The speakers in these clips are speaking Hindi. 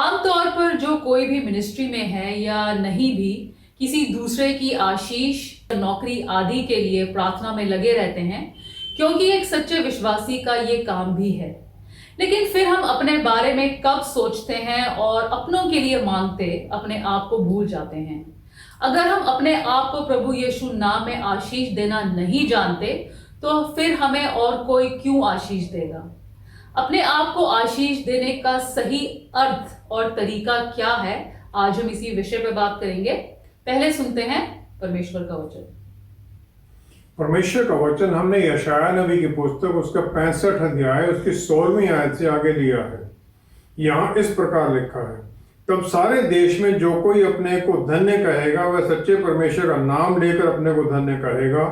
आमतौर पर जो कोई भी मिनिस्ट्री में है या नहीं भी किसी दूसरे की आशीष, नौकरी आदि के लिए प्रार्थना में लगे रहते हैं, क्योंकि एक सच्चे विश्वासी का ये काम भी है। लेकिन फिर हम अपने बारे में कब सोचते हैं और अपनों के लिए मांगते अपने आप को भूल जाते हैं। अगर हम अपने आप को प्रभु यीशु नाम में आशीष देना नहीं जानते तो फिर हमें और कोई क्यों आशीष देगा। अपने आप को आशीष देने का सही अर्थ और तरीका क्या है, आज हम इसी विषय पर बात करेंगे। पहले सुनते हैं परमेश्वर का वचन। परमेश्वर का वचन हमने यशाया नबी की पुस्तक उसका 65 अध्याय उसकी 16वीं आयत से आगे लिया है। यहाँ इस प्रकार लिखा है, तब सारे देश में जो कोई अपने को धन्य कहेगा वह सच्चे परमेश्वर का नाम लेकर अपने को धन्य कहेगा,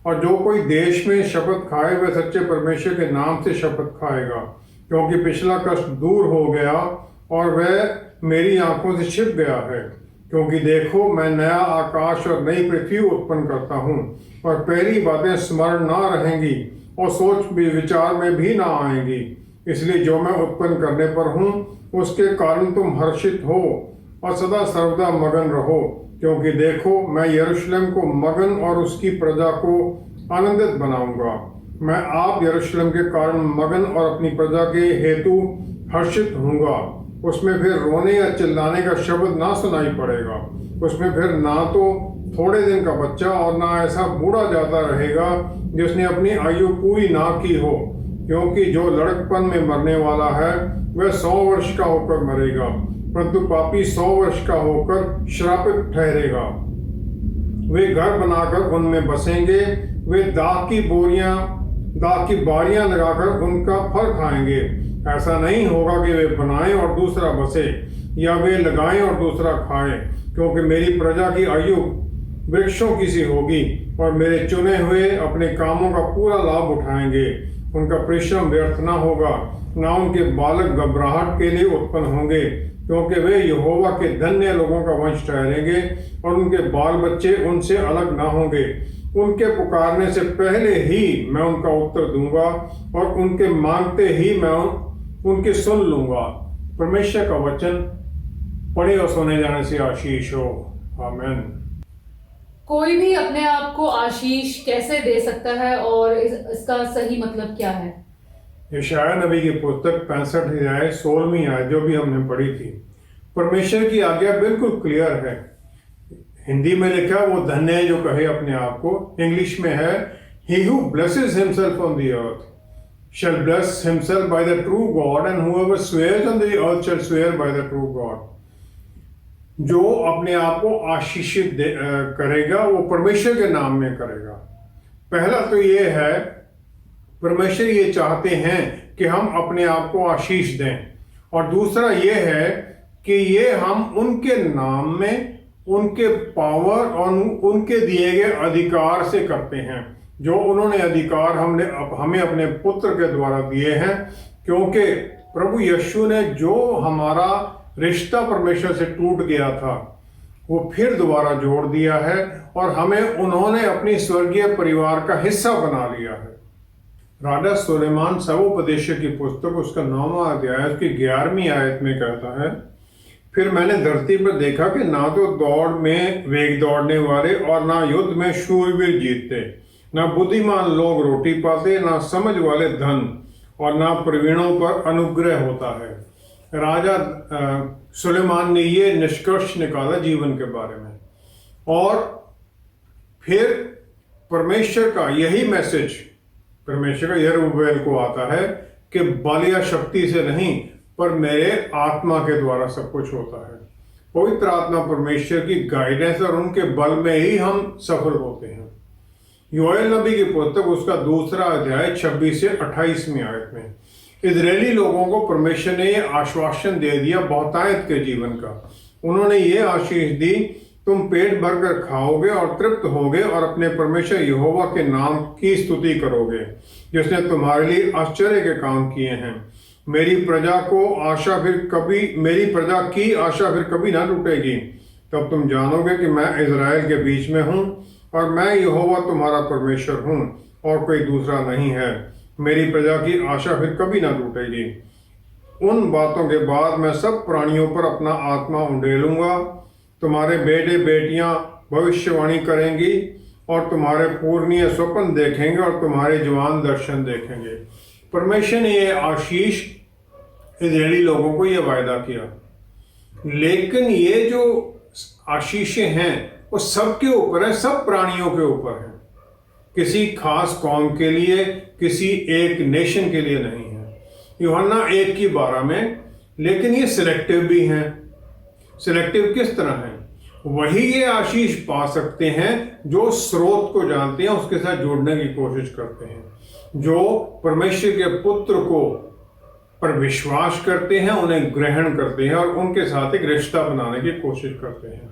और जो कोई देश में शपथ खाए वह सच्चे परमेश्वर के नाम से शपथ खाएगा, क्योंकि पिछला कष्ट दूर हो गया और वह मेरी आंखों से छिप गया है। क्योंकि देखो, मैं नया आकाश और नई पृथ्वी उत्पन्न करता हूँ, और पहली बातें स्मरण ना रहेंगी और सोच विचार में भी ना आएंगी। इसलिए जो मैं उत्पन्न करने पर हूँ उसके कारण तुम हर्षित हो और सदा सर्वदा मगन रहो। क्योंकि देखो, मैं यरूशलेम को मगन और उसकी प्रजा को आनंदित बनाऊंगा। मैं आप यरूशलेम के कारण मगन और अपनी प्रजा के हेतु हर्षित होऊंगा। उसमें फिर रोने या चिल्लाने का शब्द ना सुनाई पड़ेगा। उसमें फिर ना तो थोड़े दिन का बच्चा और ना ऐसा बूढ़ा जाता रहेगा जिसने अपनी आयु पूरी ना की हो, क्योंकि जो लड़कपन में मरने वाला है वह 100 वर्ष का होकर मरेगा, परंतु पापी 100 वर्ष का होकर श्रापित ठहरेगा। वे घर बनाकर उनमें बसेंगे, वे दाख की बारियां लगाकर उनका फल खाएंगे। ऐसा नहीं होगा कि वे बनाएं और दूसरा बसे, या वे लगाएं और दूसरा खाए, क्योंकि मेरी प्रजा की आयु वृक्षों की सी होगी, और मेरे चुने हुए अपने कामों का पूरा लाभ उठाएंगे। उनका परिश्रम व्यर्थ ना होगा, ना उनके बालक घबराहट के लिए उत्पन्न होंगे, क्योंकि वे यहोवा के धन्य लोगों का वंश ठहरेंगे, और उनके बाल बच्चे उनसे अलग ना होंगे। उनके पुकारने से पहले ही मैं उनका उत्तर दूंगा, और उनके मांगते ही मैं उनके सुन लूंगा। परमेश्वर का वचन पढ़े और सुने जाने से आशीष हो। आमीन। कोई भी अपने आप को आशीष कैसे दे सकता है और इसका सही मतलब क्या है? यशाया नबी की पुस्तक 65 अध्याय 16वीं आयत जो भी हमने पढ़ी थी, परमेश्वर की आज्ञा बिल्कुल क्लियर है। हिंदी में लिखा वो धन्य है जो कहे अपने आप को। इंग्लिश में है, he who blesses himself on the earth shall bless himself by the true God, and whoever swears on the earth shall swear by the true God. जो अपने आप को आशीषित करेगा वो परमेश्वर के नाम में करेगा। पहला तो ये है, परमेश्वर ये चाहते हैं कि हम अपने आप को आशीष दें, और दूसरा ये है कि ये हम उनके नाम में, उनके पावर और उनके दिए गए अधिकार से करते हैं, जो उन्होंने अधिकार हमें अपने पुत्र के द्वारा दिए हैं। क्योंकि प्रभु यीशु ने जो हमारा रिश्ता परमेश्वर से टूट गया था वो फिर दोबारा जोड़ दिया है, और हमें उन्होंने अपनी स्वर्गीय परिवार का हिस्सा बना लिया है। राजा सुलेमान सर्वोपदेशक की पुस्तक उसका 9वां अध्याय उसकी 11वीं आयत में कहता है, फिर मैंने धरती पर देखा कि ना तो दौड़ में वेग दौड़ने वाले और ना युद्ध में शूरवीर जीतते, ना बुद्धिमान लोग रोटी पाते, ना समझ वाले धन, और ना प्रवीणों पर अनुग्रह होता है। राजा सुलेमान ने ये निष्कर्ष निकाला जीवन के बारे में, और फिर परमेश्वर का यही मैसेज परमेश्वर का यरूबेल को आता है कि बल या शक्ति से नहीं पर मेरे आत्मा के द्वारा सब कुछ होता है। पवित्र आत्मा परमेश्वर की गाइडेंस और उनके बल में ही हम सफल होते हैं। योएल नबी की पुस्तक उसका 2 अध्याय 26 से 28वीं आयत में इजरायली लोगों को परमेश्वर ने ये आश्वासन दे दिया बहुतायत के जीवन का। उन्होंने ये आशीष दी, तुम पेट भरकर खाओगे और तृप्त होगे और अपने परमेश्वर यहोवा के नाम की स्तुति करोगे, जिसने तुम्हारे लिए आश्चर्य के काम किए हैं। मेरी प्रजा की आशा फिर कभी ना टूटेगी। तब तुम जानोगे कि मैं इज़राइल के बीच में हूँ और मैं यहोवा तुम्हारा परमेश्वर हूँ और कोई दूसरा नहीं है। मेरी प्रजा की आशा फिर कभी ना टूटेगी। उन बातों के बाद मैं सब प्राणियों पर अपना आत्मा उंडेलूंगा। तुम्हारे बेटे बेटियां भविष्यवाणी करेंगी और तुम्हारे पूर्णीय स्वप्न देखेंगे और तुम्हारे जवान दर्शन देखेंगे। परमेश्वर ने ये आशीष इजरायली लोगों को ये वायदा किया, लेकिन ये जो आशीषें हैं वो सबके ऊपर है, सब प्राणियों के ऊपर है, किसी खास कौम के लिए, किसी एक नेशन के लिए नहीं है। यूहन्ना 1:12 में, लेकिन ये सिलेक्टिव भी हैं। सिलेक्टिव किस तरह है? वही ये आशीष पा सकते हैं जो स्रोत को जानते हैं, उसके साथ जुड़ने की कोशिश करते हैं, जो परमेश्वर के पुत्र को पर विश्वास करते हैं, उन्हें ग्रहण करते हैं और उनके साथ एक रिश्ता बनाने की कोशिश करते हैं।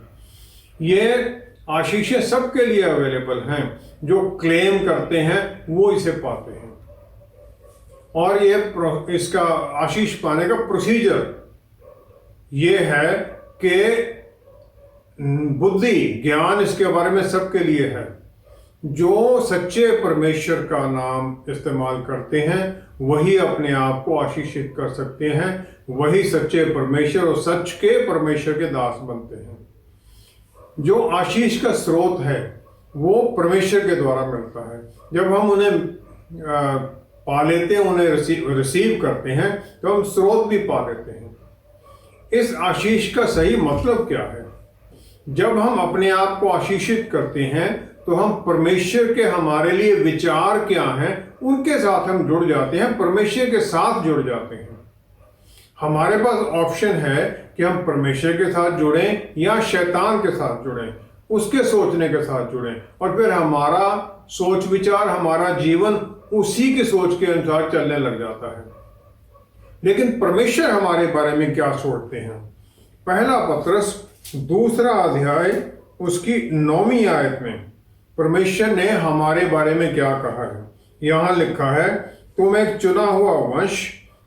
ये आशीषें सबके लिए अवेलेबल हैं, जो क्लेम करते हैं वो इसे पाते हैं। और ये इसका आशीष पाने का प्रोसीजर ये है कि बुद्धि ज्ञान इसके बारे में सबके लिए है। जो सच्चे परमेश्वर का नाम इस्तेमाल करते हैं वही अपने आप को आशीषित कर सकते हैं, वही सच्चे परमेश्वर और सच के परमेश्वर के दास बनते हैं। जो आशीष का स्रोत है वो परमेश्वर के द्वारा मिलता है। जब हम उन्हें पा लेते हैं, उन्हें रिसीव करते हैं, तो हम स्रोत भी पा लेते हैं। इस आशीष का सही मतलब क्या है? जब हम अपने आप को आशीषित करते हैं तो हम परमेश्वर के हमारे लिए विचार क्या हैं उनके साथ हम जुड़ जाते हैं, परमेश्वर के साथ जुड़ जाते हैं। हमारे पास ऑप्शन है कि हम परमेश्वर के साथ जुड़ें या शैतान के साथ जुड़ें, उसके सोचने के साथ जुड़ें, और फिर हमारा सोच विचार, हमारा जीवन उसी की सोच के अनुसार चलने लग जाता है। लेकिन परमेश्वर हमारे बारे में क्या सोचते हैं? पहला पत्रस 2 अध्याय उसकी 9वीं आयत में परमेश्वर ने हमारे बारे में क्या कहा है। यहाँ लिखा है, तुम एक चुना हुआ वंश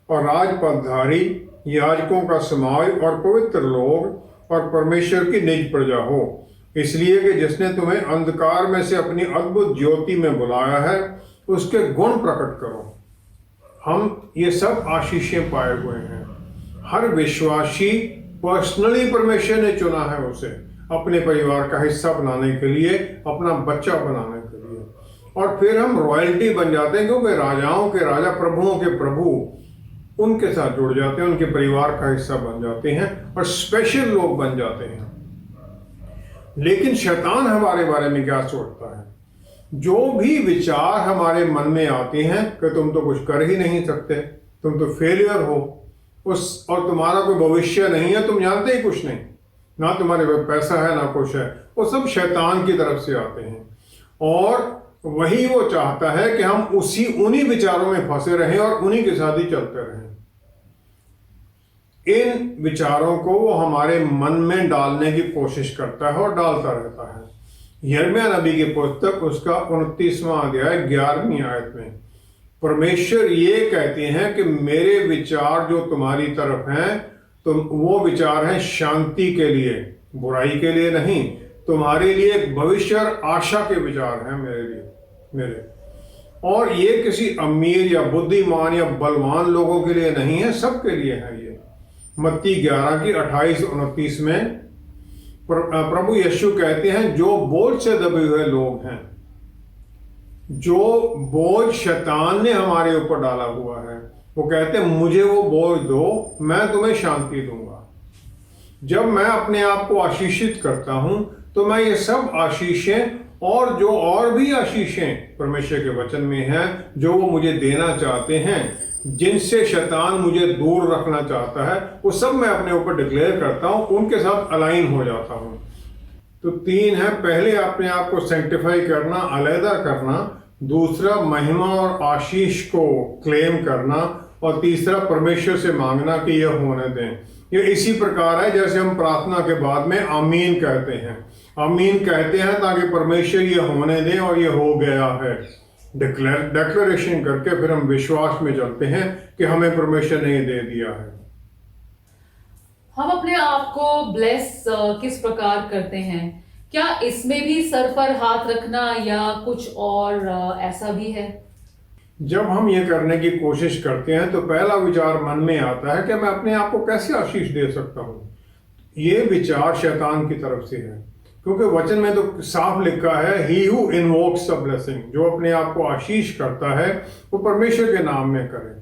और राजपदधारी, याजकों का समाज और पवित्र लोग और परमेश्वर की निज प्रजा हो, इसलिए कि जिसने तुम्हें अंधकार में से अपनी अद्भुत ज्योति में बुलाया है उसके गुण प्रकट करो। हम ये सब आशीषें पाए हुए हैं। हर विश्वासी पर्सनली परमेश्वर ने चुना है उसे अपने परिवार का हिस्सा बनाने के लिए, अपना बच्चा बनाने के लिए, और फिर हम रॉयल्टी बन जाते हैं, क्योंकि राजाओं के राजा, प्रभुओं के प्रभु उनके साथ जुड़ जाते हैं, उनके परिवार का हिस्सा बन जाते हैं और स्पेशल लोग बन जाते हैं। लेकिन शैतान हमारे बारे में क्या सोचता है? जो भी विचार हमारे मन में आते हैं कि तुम तो कुछ कर ही नहीं सकते, तुम तो फेलियर हो, और तुम्हारा कोई भविष्य नहीं है, तुम जानते ही कुछ नहीं, ना तुम्हारे पास पैसा है ना कुछ है, वो सब शैतान की तरफ से आते हैं। और वही वो चाहता है कि हम उन्हीं विचारों में फंसे रहें और उन्हीं के साथ ही चलते रहें। इन विचारों को वो हमारे मन में डालने की कोशिश करता है और डालता रहता है। यिर्मयाह नबी की पुस्तक उसका 29वां अध्याय 11वीं आयत में परमेश्वर ये कहते हैं कि मेरे विचार जो तुम्हारी तरफ हैं, तुम वो विचार हैं शांति के लिए, बुराई के लिए नहीं, तुम्हारे लिए एक भविष्य और आशा के विचार हैं मेरे। और ये किसी अमीर या बुद्धिमान या बलवान लोगों के लिए नहीं है, सबके लिए है ये। मत्ती 11 की 28-29 में प्रभु यीशु कहते हैं, जो बोझ से दबे हुए लोग हैं, जो बोझ शैतान ने हमारे ऊपर डाला हुआ है, वो कहते हैं मुझे वो बोझ दो, मैं तुम्हें शांति दूंगा। जब मैं अपने आप को आशीषित करता हूं तो मैं ये सब आशीषें और जो और भी आशीषें परमेश्वर के वचन में हैं, जो वो मुझे देना चाहते हैं, जिनसे शैतान मुझे दूर रखना चाहता है, वो सब मैं अपने ऊपर डिक्लेयर करता हूं, उनके साथ अलाइन हो जाता हूं। तो 3 है, पहले अपने आप को सेंटिफाई करना, अलहदा करना, दूसरा महिमा और आशीष को क्लेम करना, और तीसरा परमेश्वर से मांगना कि यह होने दें। ये इसी प्रकार है जैसे हम प्रार्थना के बाद में आमीन कहते हैं। आमीन कहते हैं ताकि परमेश्वर ये होने दें और ये हो गया है, डिक्लेरेशन करके फिर हम विश्वास में चलते हैं कि हमें परमेश्वर ने दे दिया है। हम अपने आप को ब्लेस किस प्रकार करते हैं? क्या इसमें भी सर पर हाथ रखना या कुछ और ऐसा भी है? जब हम ये करने की कोशिश करते हैं तो पहला विचार मन में आता है कि मैं अपने आप को कैसे आशीष दे सकता हूँ। ये विचार शैतान की तरफ से है, क्योंकि वचन में तो साफ लिखा है, he who invokes the blessing, जो अपने आप को आशीष करता है वो परमेश्वर के नाम में करे,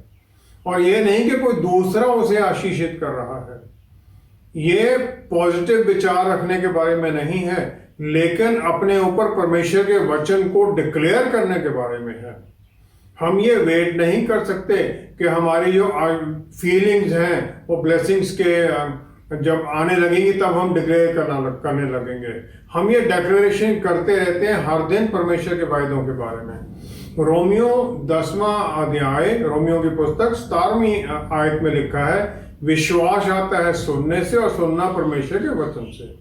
और ये नहीं कि कोई दूसरा उसे आशीषित कर रहा है। ये पॉजिटिव विचार रखने के बारे में नहीं है, लेकिन अपने ऊपर परमेश्वर के वचन को डिक्लेयर करने के बारे में है। हम ये वेट नहीं कर सकते कि हमारी जो फीलिंग्स हैं वो ब्लेसिंग्स के जब आने लगेंगी तब हम डिक्लेयर करने लगेंगे। हम ये डिक्लेरेशन करते रहते हैं हर दिन परमेश्वर के वायदों के बारे में। रोमियो 10वां अध्याय, रोमियो की पुस्तक 17वीं आयत में लिखा है, विश्वास आता है सुनने से और सुनना परमेश्वर के वचन से।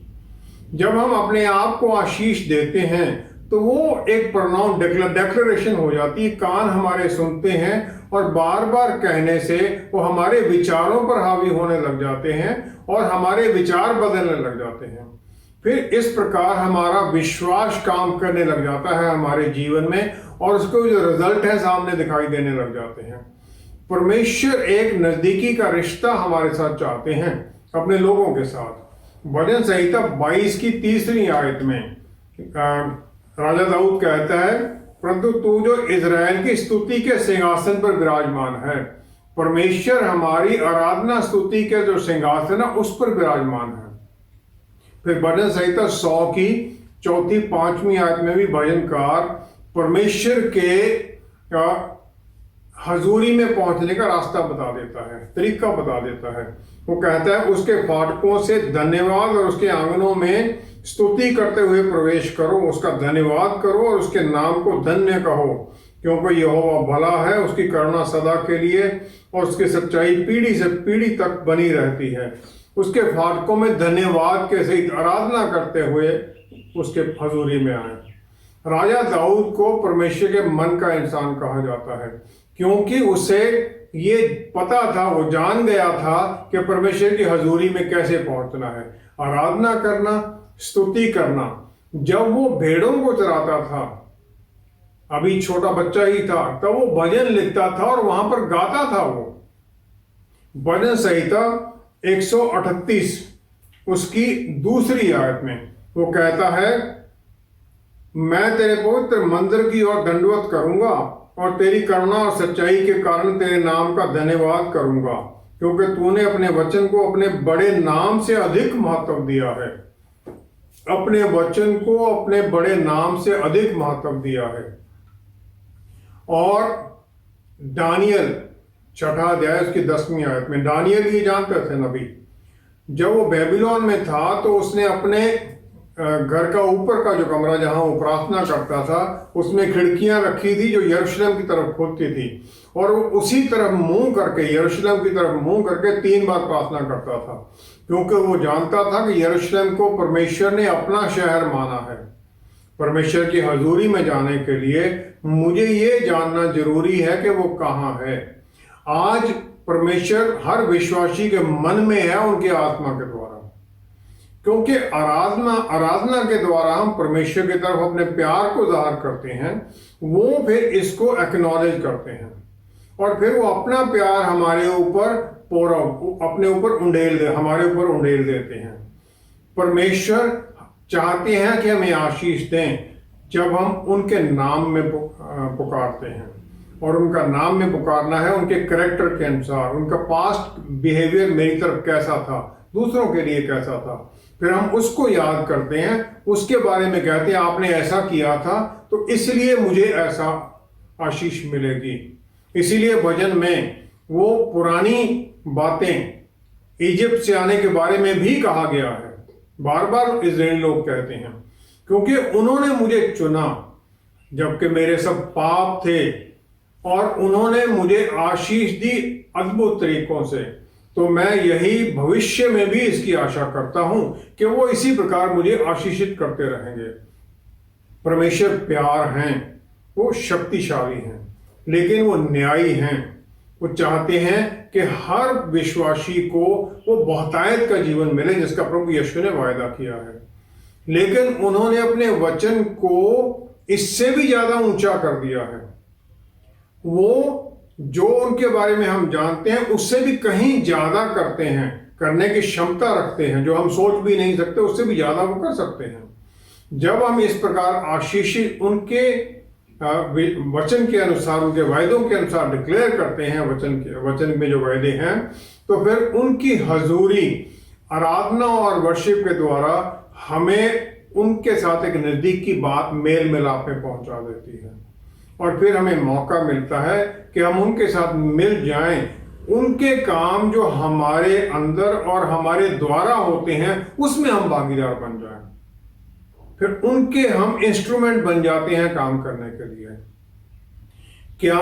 जब हम अपने आप को आशीष देते हैं तो वो एक प्रोनाउन डिक्लेरेशन हो जाती है। कान हमारे सुनते हैं और बार बार कहने से वो हमारे विचारों पर हावी होने लग जाते हैं और हमारे विचार बदलने लग जाते हैं। फिर इस प्रकार हमारा विश्वास काम करने लग जाता है हमारे जीवन में, और उसको जो रिजल्ट है सामने दिखाई देने लग जाते हैं। परमेश्वर एक नजदीकी का रिश्ता हमारे साथ चाहते हैं अपने लोगों के साथ। भजन संहिता 22 की 3री आयत में राजा दाऊद कहता है, परंतु तू जो इजराइल की स्तुति के सिंहासन पर विराजमान है। परमेश्वर हमारी आराधना स्तुति के जो सिंहासन है उस पर विराजमान है। फिर भजन संहिता 100 की 4, 5वीं आयत में भी भजनकार परमेश्वर के हजूरी में पहुंचने का रास्ता बता देता है, तरीका बता देता है। वो कहता है, उसके फाटकों से धन्यवाद और उसके आंगनों में स्तुति करते हुए प्रवेश करो, उसका धन्यवाद करो और उसके नाम को धन्य कहो, क्योंकि यहोवा भला है, उसकी करुणा सदा के लिए और उसकी सच्चाई पीढ़ी से पीढ़ी तक बनी रहती है। उसके फाटकों में धन्यवाद के सहित आराधना करते हुए उसके हजूरी में आए। राजा दाऊद को परमेश्वर के मन का इंसान कहा जाता है, क्योंकि उसे ये पता था, वो जान गया था कि परमेश्वर की हजूरी में कैसे पहुंचना है। आराधना करना, स्तुति करना। जब वो भेड़ों को चराता था, अभी छोटा बच्चा ही था, तब वो भजन लिखता था और वहां पर गाता था। वो भजन संहिता 138 उसकी 2री आयत में वो कहता है, मैं तेरे पवित्र मंदिर की ओर दंडवत करूंगा और तेरी करुणा और सच्चाई के कारण तेरे नाम का धन्यवाद करूंगा, क्योंकि तूने अपने वचन को अपने बड़े नाम से अधिक महत्व दिया है। अपने वचन को अपने बड़े नाम से अधिक महत्व दिया है। और दानियल 6ठा अध्याय उसकी 10वीं आयत में, दानियल ये जानते थे नबी, जब वो बेबीलोन में था तो उसने अपने घर का ऊपर का जो कमरा जहां वो प्रार्थना करता था उसमें खिड़कियां रखी थी जो यरूशलेम की तरफ खुलती थी, और वो उसी तरफ मुंह करके, यरूशलेम की तरफ मुंह करके 3 बार प्रार्थना करता था, क्योंकि वो जानता था कि यरूशलेम को परमेश्वर ने अपना शहर माना है। परमेश्वर की हजूरी में जाने के लिए मुझे ये जानना जरूरी है कि वो कहाँ है। आज परमेश्वर हर विश्वासी के मन में है, उनके आत्मा के द्वारा, क्योंकि आराधना के द्वारा हम परमेश्वर की तरफ अपने प्यार को जाहिर करते हैं। वो फिर इसको एक्नॉलेज करते हैं और फिर वो अपना प्यार हमारे ऊपर हमारे ऊपर उंडेल देते हैं। परमेश्वर चाहते हैं कि हमें आशीष दें जब हम उनके नाम में पुकारते हैं, और उनका नाम में पुकारना है उनके कैरेक्टर के अनुसार। उनका पास्ट बिहेवियर मेरी तरफ कैसा था, दूसरों के लिए कैसा था, फिर हम उसको याद करते हैं, उसके बारे में कहते हैं आपने ऐसा किया था तो इसलिए मुझे ऐसा आशीष मिलेगी। इसीलिए भजन में वो पुरानी बातें इजिप्ट से आने के बारे में भी कहा गया है। बार बार इजराइली लोग कहते हैं, क्योंकि उन्होंने मुझे चुना जबकि मेरे सब पाप थे, और उन्होंने मुझे आशीष दी अद्भुत तरीकों से। तो मैं यही भविष्य में भी इसकी आशा करता हूं कि वो इसी प्रकार मुझे आशीषित करते रहेंगे। परमेश्वर प्यार हैं, वो शक्तिशाली हैं, लेकिन वो न्यायी हैं। वो चाहते हैं कि हर विश्वासी को वो बहुतायत का जीवन मिले जिसका प्रभु यीशु ने वायदा किया है, लेकिन उन्होंने अपने वचन को इससे भी ज्यादा ऊंचा कर दिया है। वो जो उनके बारे में हम जानते हैं उससे भी कहीं ज्यादा करते हैं, करने की क्षमता रखते हैं, जो हम सोच भी नहीं सकते उससे भी ज्यादा वो कर सकते हैं। जब हम इस प्रकार आशीषित उनके वचन के अनुसार, उनके वायदों के अनुसार डिक्लेयर करते हैं, वचन में जो वायदे हैं, तो फिर उनकी हजूरी आराधना और वर्शिप के द्वारा हमें उनके साथ एक नजदीकी बात, मेल मिलाप में पहुंचा देती है। और फिर हमें मौका मिलता है कि हम उनके साथ मिल जाएं, उनके काम जो हमारे अंदर और हमारे द्वारा होते हैं उसमें हम भागीदार बन जाएं, फिर उनके हम इंस्ट्रूमेंट बन जाते हैं काम करने के लिए। क्या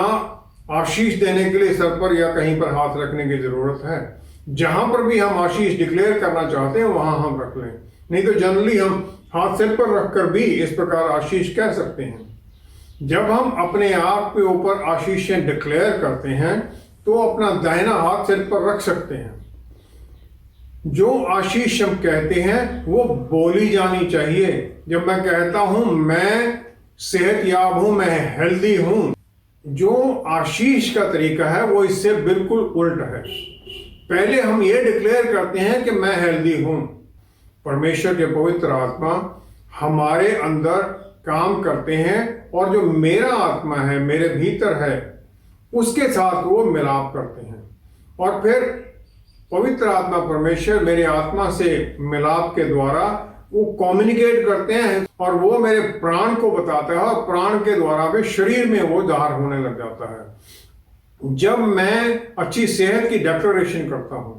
आशीष देने के लिए सर पर या कहीं पर हाथ रखने की जरूरत है? जहां पर भी हम आशीष डिक्लेयर करना चाहते हैं वहां हम रख लें, नहीं तो जनरली हम हाथ सिर पर रखकर भी इस प्रकार आशीष कह सकते हैं। जब हम अपने आप के ऊपर आशीषें डिक्लेयर करते हैं तो अपना दाहिना हाथ सिर पर रख सकते हैं। जो आशीष हम कहते हैं वो बोली जानी चाहिए। जब मैं कहता हूं मैं सेहतयाब हूं, मैं हेल्दी हूं, जो आशीष का तरीका है वो इससे बिल्कुल उल्ट है। पहले हम ये डिक्लेयर करते हैं कि मैं हेल्दी हूं, परमेश्वर के पवित्र आत्मा हमारे अंदर काम करते हैं और जो मेरा आत्मा है, मेरे भीतर है, उसके साथ वो मिलाप करते हैं। और फिर पवित्र आत्मा परमेश्वर मेरे आत्मा से मिलाप के द्वारा वो कम्युनिकेट करते हैं और वो मेरे प्राण को बताता है और प्राण के द्वारा भी शरीर में वो ज़ाहिर होने लग जाता है। जब मैं अच्छी सेहत की डिक्लेरेशन करता हूं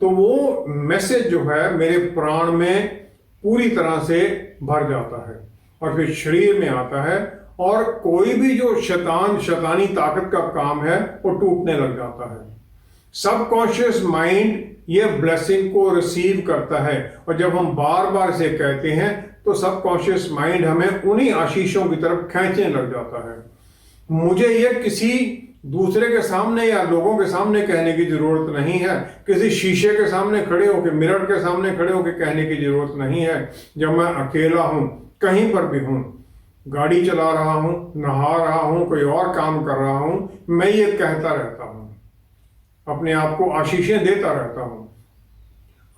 तो वो मैसेज जो है मेरे प्राण में पूरी तरह से भर जाता है और फिर शरीर में आता है और कोई भी जो शैतानी ताकत का काम है वो टूटने लग जाता है। सबकॉन्शियस माइंड ये ब्लेसिंग को रिसीव करता है और जब हम बार बार इसे कहते हैं तो सबकॉन्शियस माइंड हमें उन्हीं आशीषों की तरफ खींचने लग जाता है। मुझे ये किसी दूसरे के सामने या लोगों के सामने कहने की जरूरत नहीं है, किसी शीशे के सामने खड़े होकर, मिरर के सामने खड़े होकर कहने की जरूरत नहीं है। जब मैं अकेला हूं, कहीं पर भी हूं, गाड़ी चला रहा हूं, नहा रहा हूं, कोई और काम कर रहा हूं, मैं ये कहता रहता हूं, अपने आप को आशीषें देता रहता हूं।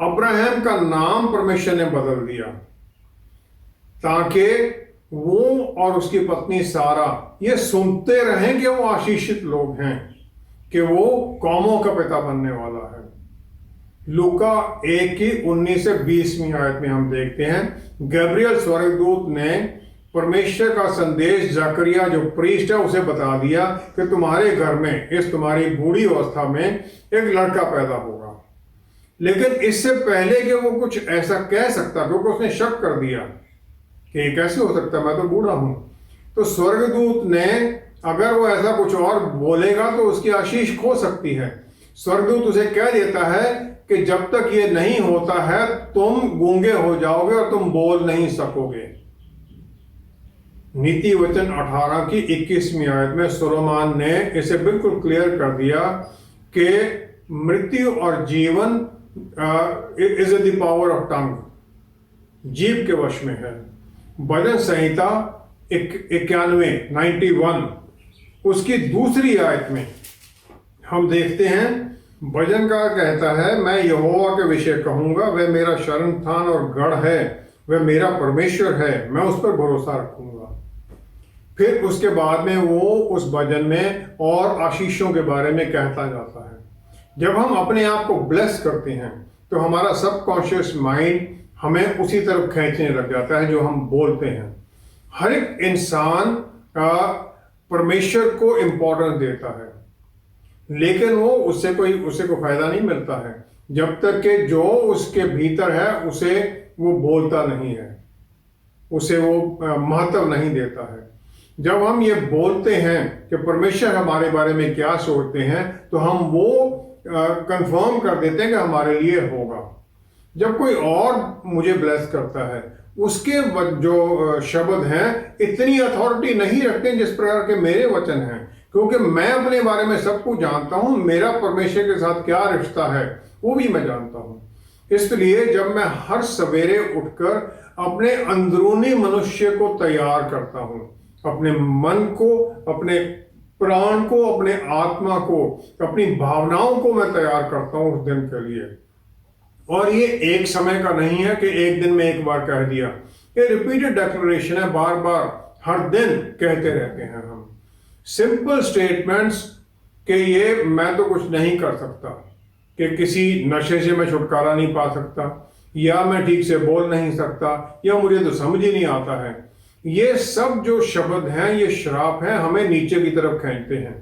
अब्राहम का नाम परमेश्वर ने बदल दिया ताकि वो और उसकी पत्नी सारा ये सुनते रहें कि वो आशीषित लोग हैं, कि वो कौमों का पिता बनने वाला है। लूका 1 की 19 से 20वीं आयत में हम देखते हैं, गैब्रियल स्वर्गदूत ने परमेश्वर का संदेश जकरिया जो प्रीस्ट है उसे बता दिया कि तुम्हारे घर में इस तुम्हारी बूढ़ी अवस्था में एक लड़का पैदा होगा। लेकिन इससे पहले कि वो कुछ ऐसा कह सकता, क्योंकि उसने शक कर दिया कि ये कैसे हो सकता है, मैं तो बूढ़ा हूं, तो स्वर्गदूत ने अगर वो ऐसा कुछ और बोलेगा तो उसकी आशीष खो सकती है। स्वर्गदूत उसे कह देता है कि जब तक ये नहीं होता है तुम गूंगे हो जाओगे और तुम बोल नहीं सकोगे। नीति वचन 18 की 21वीं आयत में सुलेमान ने इसे बिल्कुल क्लियर कर दिया कि मृत्यु और जीवन is in the power of tongue, जीभ के वश में है। भजन संहिता 91 उसकी दूसरी आयत में हम देखते हैं, भजनकार कहता है, मैं यहोवा के विषय कहूंगा, वह मेरा शरण स्थान और गढ़ है, वह मेरा परमेश्वर है, मैं उस पर भरोसा रखूंगा। फिर उसके बाद में वो उस भजन में और आशीषों के बारे में कहता जाता है। जब हम अपने आप को ब्लेस करते हैं तो हमारा सबकॉन्शियस माइंड हमें उसी तरफ खींचने लग जाता है जो हम बोलते हैं। हर एक इंसान परमेश्वर को इंपॉर्टेंस देता है, लेकिन वो उसे को फायदा नहीं मिलता है जब तक कि जो उसके भीतर है उसे वो बोलता नहीं है, उसे वो महत्व नहीं देता है। जब हम ये बोलते हैं कि परमेश्वर हमारे बारे में क्या सोचते हैं तो हम वो कंफर्म कर देते हैं कि हमारे लिए होगा। जब कोई और मुझे ब्लेस करता है उसके जो शब्द हैं इतनी अथॉरिटी नहीं रखते जिस प्रकार के मेरे वचन हैं, क्योंकि मैं अपने बारे में सब कुछ जानता हूं, मेरा परमेश्वर के साथ क्या रिश्ता है वो भी मैं जानता हूं। इसलिए जब मैं हर सवेरे उठकर अपने अंदरूनी मनुष्य को तैयार करता हूं, अपने मन को, अपने प्राण को, अपने आत्मा को, अपनी भावनाओं को मैं तैयार करता हूं उस दिन के लिए। और ये एक समय का नहीं है कि एक दिन में एक बार कह दिया, ये रिपीटेड डिक्लेरेशन है, बार बार हर दिन कहते रहते हैं हम। सिंपल स्टेटमेंट्स कि ये मैं तो कुछ नहीं कर सकता, कि किसी नशे से मैं छुटकारा नहीं पा सकता, या मैं ठीक से बोल नहीं सकता, या मुझे तो समझ ही नहीं आता है। ये सब जो शब्द हैं ये श्राप हैं, हमें नीचे की तरफ खींचते हैं।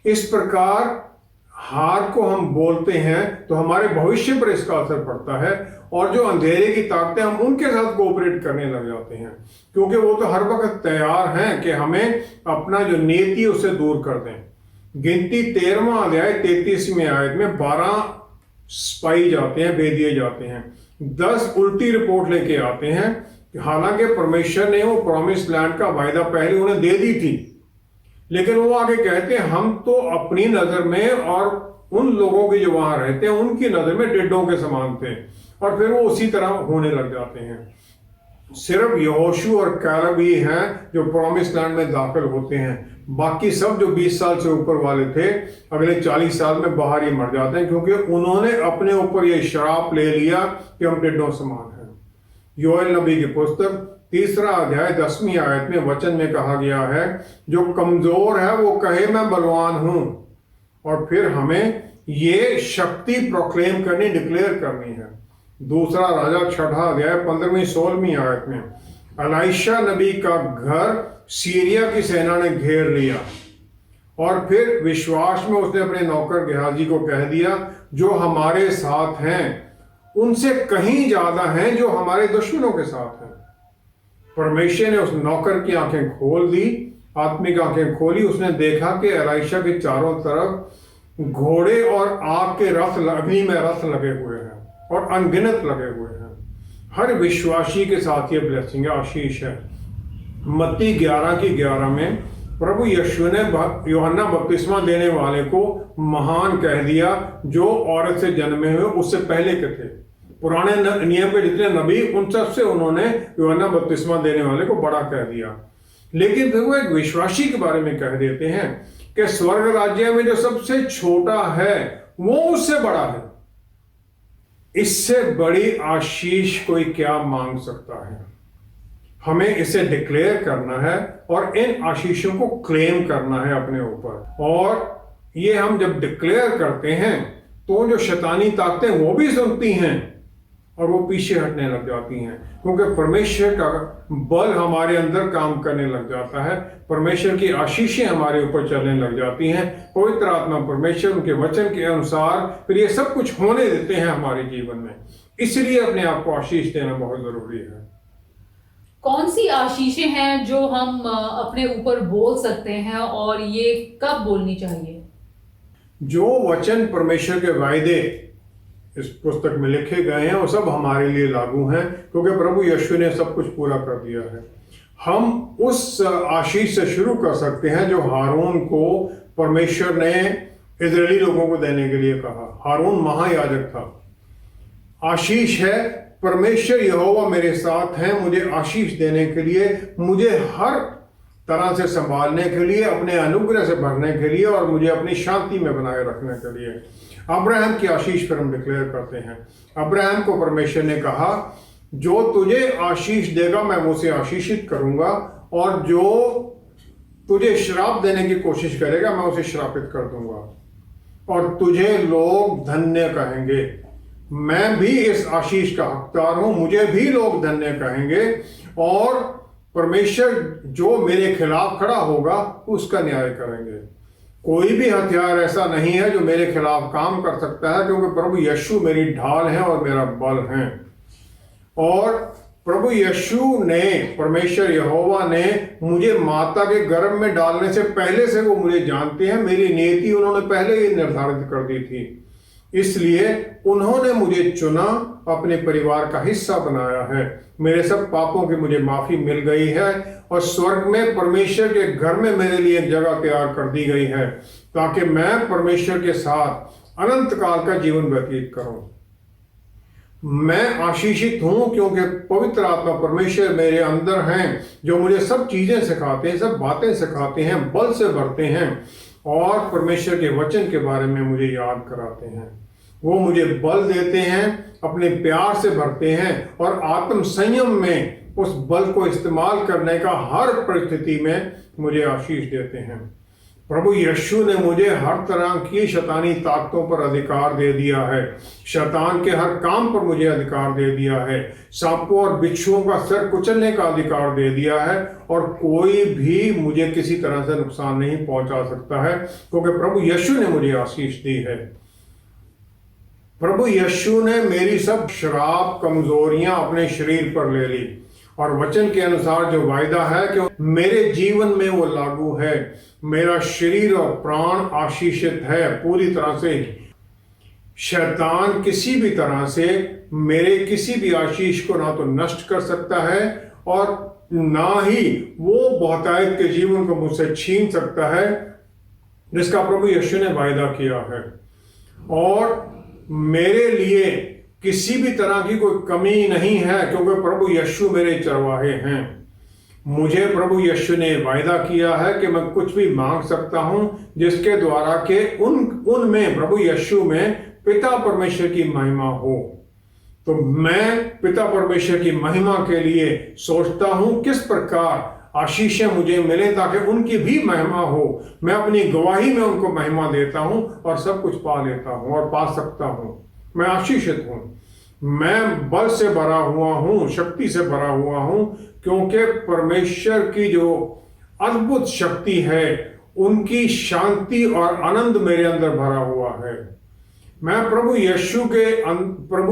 इस प्रकार हार को हम बोलते हैं तो हमारे भविष्य पर इसका असर पड़ता है, और जो अंधेरे की ताकतें हम उनके साथ कोऑपरेट करने लग जाते हैं, क्योंकि वो तो हर वक्त तैयार हैं कि हमें अपना जो नीति उससे दूर कर दें। गिनती 13वां अध्याय 33वें आयत में 12 स्पाई जाते हैं, भेदिए जाते हैं, 10 उल्टी रिपोर्ट लेके आते हैं। हालांकि परमेश्वर ने वो प्रॉमिस लैंड का वायदा पहले उन्हें दे दी थी, लेकिन वो आगे कहते हैं हम तो अपनी नजर में और उन लोगों की जो वहां रहते हैं उनकी नजर में टिड्डों के समान थे, और फिर वो उसी तरह होने लग जाते हैं। सिर्फ यहोशू और कैलेब ही हैं जो प्रॉमिस लैंड में दाखिल होते हैं, बाकी सब जो 20 साल से ऊपर वाले थे अगले 40 साल में बाहर ही मर जाते हैं, क्योंकि उन्होंने अपने ऊपर ये श्राप ले लिया कि हम टिड्डों समान हैं। योएल नबी की पुस्तक 3रा अध्याय 10वीं आयत में वचन में कहा गया है, जो कमजोर है वो कहे मैं बलवान हूं। और फिर हमें ये शक्ति प्रोक्लेम करनी, डिक्लेयर करनी है। 2 राजा 6 अध्याय 15वीं-16वीं आयत में एलीशा नबी का घर सीरिया की सेना ने घेर लिया, और फिर विश्वास में उसने अपने नौकर गेहाजी को कह दिया, जो हमारे साथ हैं उनसे कहीं ज्यादा हैं जो हमारे दुश्मनों के साथ हैं। परमेश्वर ने उस नौकर की आंखें खोल दी, आत्मिक आंखें खोली। उसने देखा कि एलीशा के चारों तरफ घोड़े और आग के रथ, अग्नि में रथ लगे हुए हैं और अनगिनत लगे हुए हैं। हर विश्वासी के साथ ये ब्लेसिंग है, आशीष है। मत्ती 11:11 में प्रभु यीशु ने यूहन्ना बपतिस्मा देने वाले को महान कह दिया, जो औरत से जन्मे हुए उससे पहले के थे। पुराने नियम के जितने नबी उन सब से उन्होंने यूहन्ना बपतिस्मा देने वाले को बड़ा कह दिया। लेकिन फिर वो एक विश्वासी के बारे में कह देते हैं कि स्वर्ग राज्य में जो सबसे छोटा है वो उससे बड़ा है। इससे बड़ी आशीष कोई क्या मांग सकता है? हमें इसे डिक्लेयर करना है और इन आशीषों को क्लेम करना है अपने ऊपर। और ये हम जब डिक्लेयर करते हैं तो जो शैतानी ताकतें वो भी सुनती हैं और वो पीछे हटने लग जाती हैं, क्योंकि परमेश्वर का बल हमारे अंदर काम करने लग जाता है। परमेश्वर की आशीषें हमारे ऊपर चलने लग जाती हैं। पवित्र आत्मा परमेश्वर उनके वचन के अनुसार फिर ये सब कुछ होने देते हैं हमारे जीवन में। इसलिए अपने आप को आशीष देना बहुत जरूरी है। कौन सी आशीषें हैं जो हम अपने ऊपर बोल सकते हैं, और ये कब बोलनी चाहिए? जो वचन परमेश्वर के वायदे इस पुस्तक में लिखे गए हैं वो सब हमारे लिए लागू हैं, क्योंकि प्रभु यीशु ने सब कुछ पूरा कर दिया है। हम उस आशीष से शुरू कर सकते हैं जो हारून को परमेश्वर ने इजरायली लोगों को देने के लिए कहा। हारून महायाजक था। आशीष है, परमेश्वर यहोवा मेरे साथ हैं मुझे आशीष देने के लिए, मुझे हर तरह से संभालने के लिए, अपने अनुग्रह से भरने के लिए और मुझे अपनी शांति में बनाए रखने के लिए। अब्राहम की आशीष पर हम डिक्लेयर करते हैं। अब्राहम को परमेश्वर ने कहा, जो तुझे आशीष देगा मैं उसे आशीषित करूंगा, और जो तुझे श्राप देने की कोशिश करेगा मैं उसे श्रापित कर दूंगा, और तुझे लोग धन्य कहेंगे। मैं भी इस आशीष का हकदार हूं, मुझे भी लोग धन्य कहेंगे, और परमेश्वर जो मेरे खिलाफ खड़ा होगा उसका न्याय करेंगे। कोई भी हथियार ऐसा नहीं है जो मेरे खिलाफ काम कर सकता है, क्योंकि प्रभु यीशु मेरी ढाल है और मेरा बल है। और प्रभु यीशु ने, परमेश्वर यहोवा ने मुझे माता के गर्भ में डालने से पहले से वो मुझे जानते हैं। मेरी नीति उन्होंने पहले ही निर्धारित कर दी थी, इसलिए उन्होंने मुझे चुना, अपने परिवार का हिस्सा बनाया है। मेरे सब पापों की मुझे माफी मिल गई है, और स्वर्ग में परमेश्वर के घर में मेरे लिए एक जगह तैयार कर दी गई है, ताकि मैं परमेश्वर के साथ अनंत काल का जीवन व्यतीत करूं। मैं आशीषित हूं क्योंकि पवित्र आत्मा परमेश्वर मेरे अंदर हैं, जो मुझे सब चीजें सिखाते हैं, सब बातें सिखाते हैं, बल से भरते हैं और परमेश्वर के वचन के बारे में मुझे याद कराते हैं। वो मुझे बल देते हैं, अपने प्यार से भरते हैं और आत्म संयम में उस बल को इस्तेमाल करने का हर परिस्थिति में मुझे आशीष देते हैं। प्रभु यीशु ने मुझे हर तरह की शैतानी ताकतों पर अधिकार दे दिया है। शैतान के हर काम पर मुझे अधिकार दे दिया है। सांपों और बिच्छुओं का सर कुचलने का अधिकार दे दिया है और कोई भी मुझे किसी तरह से नुकसान नहीं पहुंचा सकता है, क्योंकि प्रभु यीशु ने मुझे आशीष दी है। प्रभु यीशु ने मेरी सब शराब कमजोरियां अपने शरीर पर ले ली और वचन के अनुसार जो वायदा है कि मेरे जीवन में वो लागू है। मेरा शरीर और प्राण आशीषित है पूरी तरह से। शैतान किसी भी तरह से मेरे किसी भी आशीष को ना तो नष्ट कर सकता है और ना ही वो बहुतायत के जीवन को मुझसे छीन सकता है, जिसका प्रभु यीशु ने वायदा किया है। और मेरे लिए किसी भी तरह की कोई कमी नहीं है, क्योंकि प्रभु यीशु मेरे चरवाहे हैं। मुझे प्रभु यीशु ने वायदा किया है कि मैं कुछ भी मांग सकता हूं जिसके द्वारा के उनमें प्रभु यीशु में पिता परमेश्वर की महिमा हो। तो मैं पिता परमेश्वर की महिमा के लिए सोचता हूं किस प्रकार आशीषें मुझे मिले ताकि उनकी भी महिमा हो। मैं अपनी गवाही में उनको महिमा देता हूं और सब कुछ पा लेता हूं और पा सकता हूं। मैं आशीषित हूं, मैं बल से भरा हुआ हूं, शक्ति से भरा हुआ हूं, क्योंकि परमेश्वर की जो अद्भुत शक्ति है, उनकी शांति और आनंद मेरे अंदर भरा हुआ है। मैं प्रभु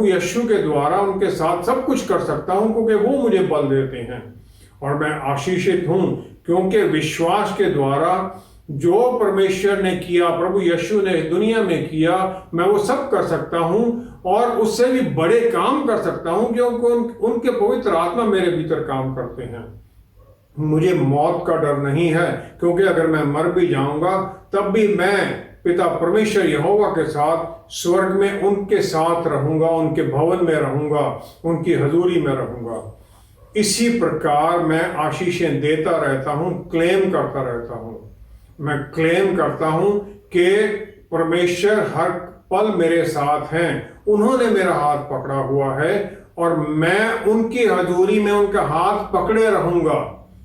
यीशु के द्वारा उनके साथ सब कुछ कर सकता हूं, क्योंकि वो मुझे बल देते हैं। और मैं आशीषित हूं क्योंकि विश्वास के द्वारा जो परमेश्वर ने किया, प्रभु यीशु ने दुनिया में किया, मैं वो सब कर सकता हूं और उससे भी बड़े काम कर सकता हूं, क्योंकि उनके पवित्र आत्मा मेरे भीतर काम करते हैं। मुझे मौत का डर नहीं है, क्योंकि अगर मैं मर भी जाऊंगा तब भी मैं पिता परमेश्वर यहोवा के साथ स्वर्ग में उनके साथ रहूंगा, उनके भवन में रहूंगा, उनकी हजूरी में रहूंगा। इसी प्रकार मैं आशीषें देता रहता हूं, क्लेम करता रहता हूं। मैं क्लेम करता हूं कि परमेश्वर हर पल मेरे साथ हैं। उन्होंने मेरा हाथ पकड़ा हुआ है और मैं उनकी हजूरी में उनका हाथ पकड़े रहूंगा।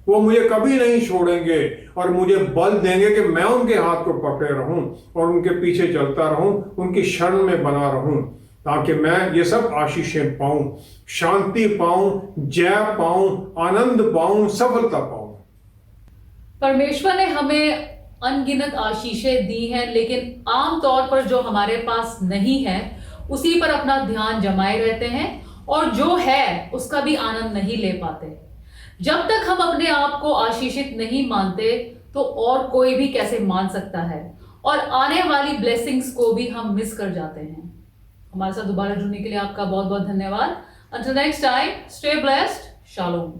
वो मुझे कभी नहीं छोड़ेंगे और मुझे बल देंगे कि मैं उनके हाथ को पकड़े रहूं और उनके पीछे चलता रहूं, उनकी शरण में बना रहूं, ताकि मैं ये सब आशीषें पाऊं, शांति पाऊं, जय पाऊं, आनंद पाऊं, सफलता पाऊं। परमेश्वर ने हमें अनगिनत आशीषें दी हैं, लेकिन आमतौर पर जो हमारे पास नहीं है उसी पर अपना ध्यान जमाए रहते हैं और जो है उसका भी आनंद नहीं ले पाते। जब तक हम अपने आप को आशीषित नहीं मानते तो और कोई भी कैसे मान सकता है, और आने वाली ब्लेसिंग्स को भी हम मिस कर जाते हैं। हमारे साथ दोबारा जुड़ने के लिए आपका बहुत बहुत धन्यवाद। Until next time, stay blessed. Shalom.